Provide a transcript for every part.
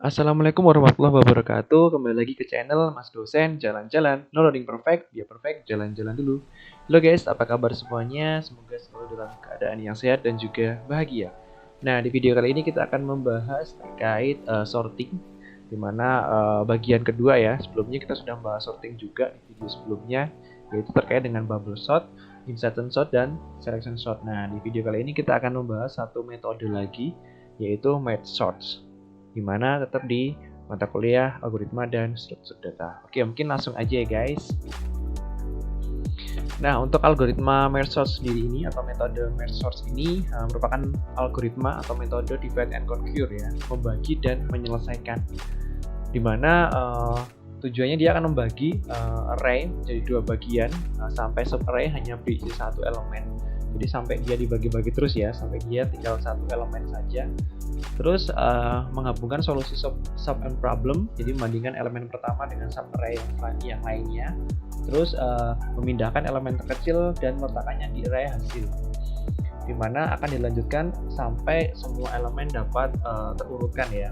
Assalamualaikum warahmatullahi wabarakatuh. Kembali lagi ke channel Mas Dosen Jalan-Jalan. No loading perfect, biar perfect, jalan-jalan dulu. Halo guys, apa kabar semuanya? Semoga selalu dalam keadaan yang sehat dan juga bahagia. Nah, di video kali ini kita akan membahas terkait sorting, dimana bagian kedua ya. Sebelumnya kita sudah membahas sorting juga di video sebelumnya, yaitu terkait dengan bubble sort, insertion sort, dan selection sort. Nah, di video kali ini kita akan membahas satu metode lagi, yaitu merge sorts, di mana tetap di mata kuliah algoritma dan struktur data. Oke, mungkin langsung aja ya guys. Nah, untuk algoritma merge sort sendiri ini atau metode merge sort ini merupakan algoritma atau metode divide and conquer ya, membagi dan menyelesaikan. Di mana tujuannya dia akan membagi array menjadi dua bagian sampai subarray hanya berisi satu elemen. Jadi sampai dia dibagi-bagi terus ya, sampai dia tinggal satu elemen saja. Terus menggabungkan solusi sub and problem, jadi membandingkan elemen pertama dengan subarray yang lainnya. Terus memindahkan elemen terkecil dan meletakkannya di array hasil, dimana akan dilanjutkan sampai semua elemen dapat terurutkan ya,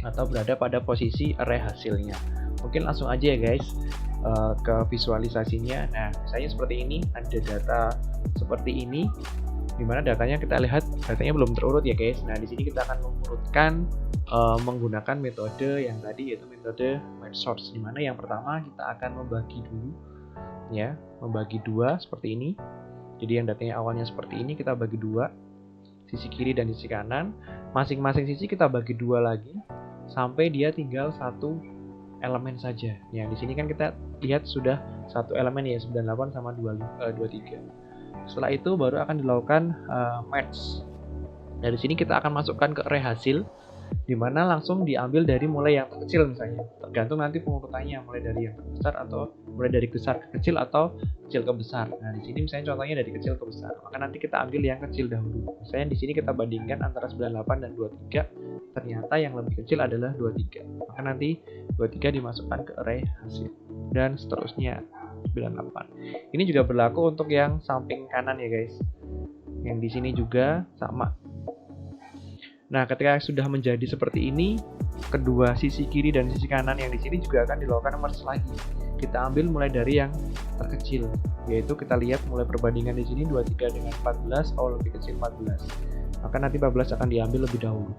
atau berada pada posisi array hasilnya. Mungkin langsung aja ya guys ke visualisasinya. Nah, misalnya seperti ini, ada data seperti ini, dimana datanya kita lihat datanya belum terurut ya guys. Nah, di sini kita akan mengurutkan menggunakan metode yang tadi, yaitu metode merge sort, dimana yang pertama kita akan membagi dulu ya, membagi dua seperti ini. Jadi yang datanya awalnya seperti ini kita bagi dua, sisi kiri dan sisi kanan. Masing-masing sisi kita bagi dua lagi sampai dia tinggal satu elemen saja. Ya, di sini kan kita lihat sudah satu elemen ya, 98 sama 23. Setelah itu baru akan dilakukan merge. Dari sini kita akan masukkan ke array hasil, di mana langsung diambil dari mulai yang terkecil misalnya. Tergantung nanti pengurutannya, mulai dari yang terbesar atau mulai dari besar ke kecil atau kecil ke besar. Nah, di sini misalnya contohnya dari kecil ke besar. Maka nanti kita ambil yang kecil dahulu. Misalnya di sini kita bandingkan antara 98 dan 23. Ternyata yang lebih kecil adalah 23. Maka nanti 23 dimasukkan ke array hasil dan seterusnya 98. Ini juga berlaku untuk yang samping kanan ya guys. Yang di sini juga sama. Nah, ketika sudah menjadi seperti ini, kedua sisi kiri dan sisi kanan yang di sini juga akan dilakukan merge lagi. Kita ambil mulai dari yang terkecil, yaitu kita lihat mulai perbandingan di sini 23 dengan 14, lebih kecil 14. Maka nanti 14 akan diambil lebih dahulu.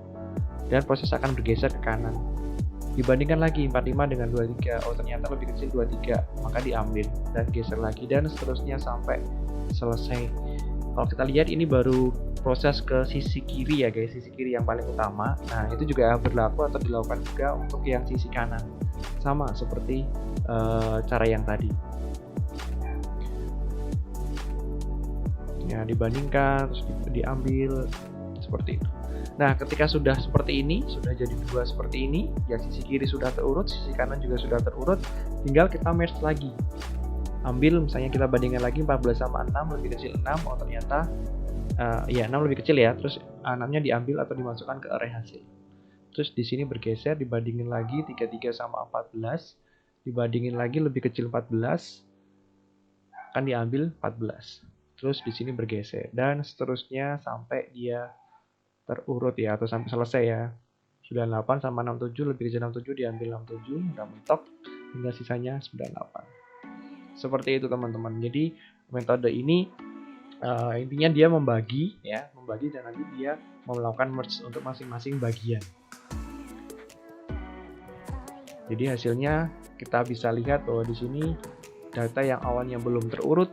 Dan proses akan bergeser ke kanan. Dibandingkan lagi 45 dengan 23, ternyata lebih kecil 23, maka diambil dan geser lagi dan seterusnya sampai selesai. Kalau kita lihat ini baru proses ke sisi kiri ya guys, sisi kiri yang paling utama. Nah, itu juga berlaku atau dilakukan juga untuk yang sisi kanan. Sama seperti cara yang tadi. Ya, dibandingkan terus diambil seperti itu. Nah, ketika sudah seperti ini, sudah jadi dua seperti ini, ya sisi kiri sudah terurut, sisi kanan juga sudah terurut, tinggal kita merge lagi. Ambil misalnya kita bandingkan lagi 14 sama 6 lebih kecil 6, ternyata 6 lebih kecil ya, terus 6-nya diambil atau dimasukkan ke array hasil. Terus di sini bergeser, dibandingin lagi 33 sama 14, dibandingin lagi lebih kecil 14, akan diambil 14. Terus di sini bergeser dan seterusnya sampai dia terurut ya, atau sampai selesai ya. 98 sama 67 lebih kecil 67, diambil 67, udah mentok, hingga sisanya 98. Seperti itu teman-teman. Jadi metode ini intinya dia membagi ya, membagi dan nanti dia melakukan merge untuk masing-masing bagian. Jadi hasilnya kita bisa lihat bahwa di sini data yang awalnya belum terurut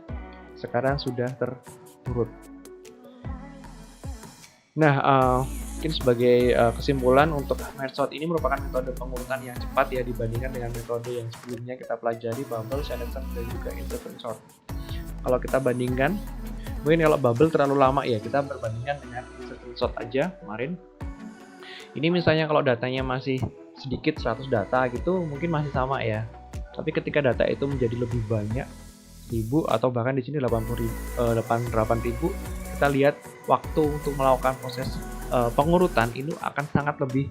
sekarang sudah terurut. Nah, mungkin sebagai kesimpulan untuk merge sort ini merupakan metode pengurutan yang cepat ya dibandingkan dengan metode yang sebelumnya kita pelajari, bubble, selection, dan juga insertion sort. Kalau kita bandingkan, mungkin kalau bubble terlalu lama ya, kita berbandingkan dengan insertion sort aja kemarin. Ini misalnya kalau datanya masih sedikit 100 data gitu, mungkin masih sama ya. Tapi ketika data itu menjadi lebih banyak, 1000 atau bahkan di sini 8.000, kita lihat waktu untuk melakukan proses pengurutan itu akan sangat lebih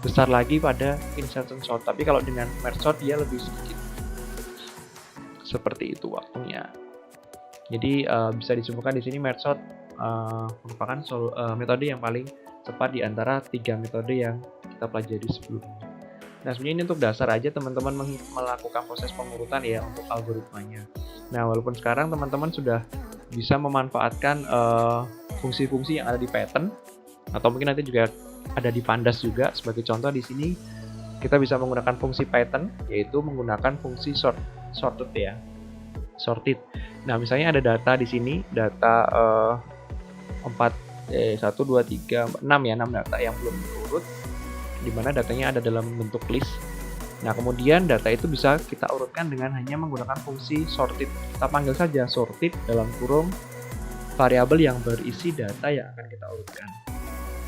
besar lagi pada insertion sort. Tapi kalau dengan merge sort dia lebih sedikit. Seperti itu waktunya. Jadi bisa disimpulkan di sini merge sort merupakan metode yang paling cepat di antara 3 metode yang kita pelajari sebelumnya. Nah, sebenarnya ini untuk dasar aja teman-teman melakukan proses pengurutan ya untuk algoritmanya. Nah, walaupun sekarang teman-teman sudah bisa memanfaatkan fungsi-fungsi yang ada di Python, atau mungkin nanti juga ada di Pandas juga. Sebagai contoh di sini kita bisa menggunakan fungsi Python, yaitu menggunakan fungsi sorted ya, sorted. Nah, misalnya ada data di sini, data 1, 2, 3, 6 ya, 6 data yang belum diurut, di mana datanya ada dalam bentuk list. Nah, kemudian data itu bisa kita urutkan dengan hanya menggunakan fungsi sorted. Kita panggil saja sorted dalam kurung variabel yang berisi data yang akan kita urutkan.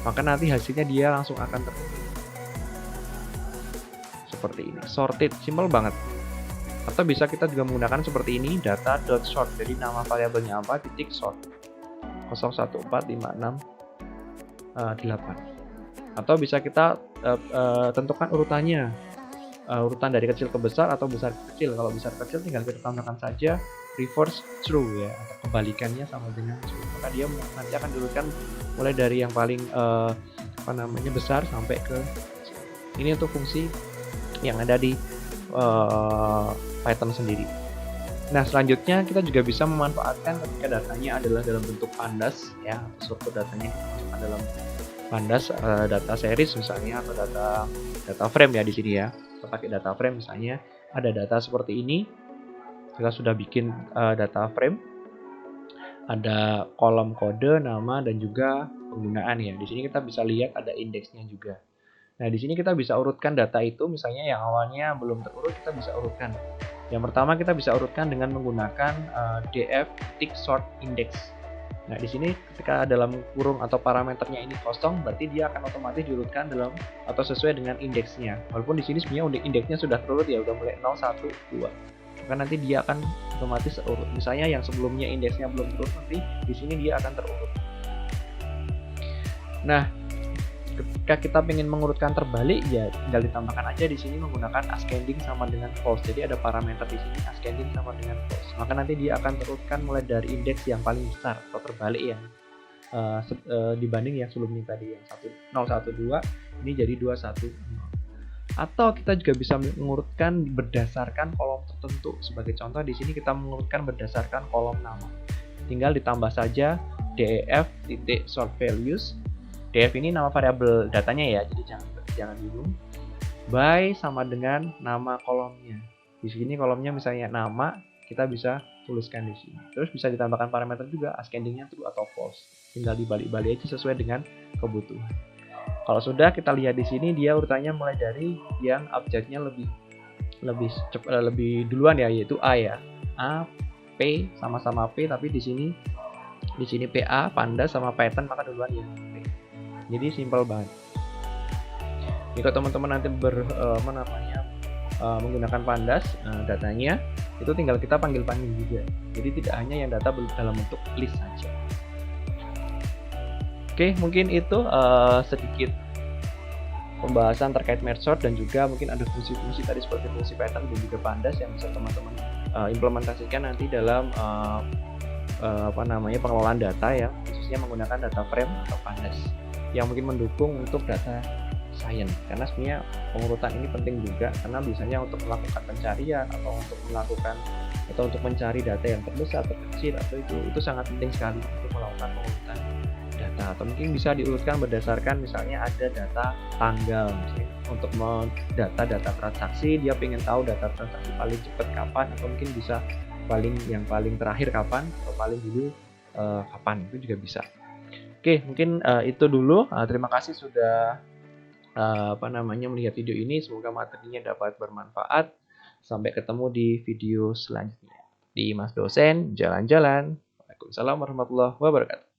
Maka nanti hasilnya dia langsung akan terurut. Seperti ini, sorted, simple banget. Atau bisa kita juga menggunakan seperti ini, data.sort. Jadi nama variabelnya apa, titik sort 01456 8. Atau bisa kita tentukan urutannya, urutan dari kecil ke besar atau besar ke kecil. Kalau besar ke kecil tinggal kita tambahkan saja reverse true ya, atau kebalikannya sama dengan true. Maka dia nanti akan diurutkan mulai dari yang paling besar sampai ke kecil. Ini untuk fungsi yang ada di Python sendiri. Nah, selanjutnya kita juga bisa memanfaatkan ketika datanya adalah dalam bentuk pandas ya, atau suatu datanya dimasukkan dalam pandas, data series misalnya, atau data frame ya di sini ya. Kita pakai data frame misalnya, ada data seperti ini. Kita sudah bikin data frame. Ada kolom kode, nama, dan juga penggunaan ya. Di sini kita bisa lihat ada indeksnya juga. Nah, di sini kita bisa urutkan data itu, misalnya yang awalnya belum terurut kita bisa urutkan. Yang pertama kita bisa urutkan dengan menggunakan df sort index. Nah, di sini ketika dalam kurung atau parameternya ini kosong, berarti dia akan otomatis diurutkan dalam atau sesuai dengan indeksnya. Walaupun di sini sebenarnya indeksnya sudah terurut ya, udah mulai 0, 1, 2. Maka nanti dia akan otomatis terurut. Misalnya yang sebelumnya indeksnya belum terurut, nanti di sini dia akan terurut. Nah, ketika kita ingin mengurutkan terbalik ya tinggal ditambahkan aja di sini menggunakan ascending sama dengan false. Jadi ada parameter di sini ascending sama dengan false. Maka nanti dia akan terurutkan mulai dari indeks yang paling besar atau terbalik yang dibanding yang sebelumnya tadi yang 012 ini jadi 210. Atau kita juga bisa mengurutkan berdasarkan kolom tertentu. Sebagai contoh di sini kita mengurutkan berdasarkan kolom nama. Tinggal ditambah saja def sort values. Def ini nama variabel datanya ya, jadi jangan bingung. By sama dengan nama kolomnya. Di sini kolomnya misalnya nama, kita bisa tuliskan di sini. Terus bisa ditambahkan parameter juga, ascendingnya true atau false. Tinggal dibalik-balik aja sesuai dengan kebutuhan. Kalau sudah kita lihat di sini dia urutannya mulai dari yang objeknya lebih duluan ya, yaitu A ya. A, P sama-sama P, tapi di sini PA, Pandas sama Python maka duluan ya P. Jadi simple banget. Jika teman-teman nanti menggunakan Pandas datanya, itu tinggal kita panggil-panggil juga. Jadi tidak hanya yang data dalam bentuk list saja. Oke, mungkin itu sedikit pembahasan terkait merge sort, dan juga mungkin ada fungsi-fungsi tadi seperti fungsi Python dan juga Pandas yang bisa teman-teman implementasikan nanti dalam pengelolaan data ya, khususnya menggunakan data frame atau Pandas yang mungkin mendukung untuk data science. Karena sebenarnya pengurutan ini penting juga, karena biasanya untuk melakukan pencarian atau untuk mencari data yang terbesar, terkecil, atau itu sangat penting sekali untuk melakukan pengurutan data. Atau mungkin bisa diurutkan berdasarkan misalnya ada data tanggal, misalnya untuk data transaksi, dia ingin tahu data transaksi paling cepat kapan, atau mungkin bisa yang paling terakhir kapan, atau paling dulu kapan, itu juga bisa. Oke, mungkin itu dulu. Terima kasih sudah melihat video ini. Semoga materinya dapat bermanfaat. Sampai ketemu di video selanjutnya. Di Mas Dosen Jalan-Jalan. Waalaikumsalam warahmatullahi wabarakatuh.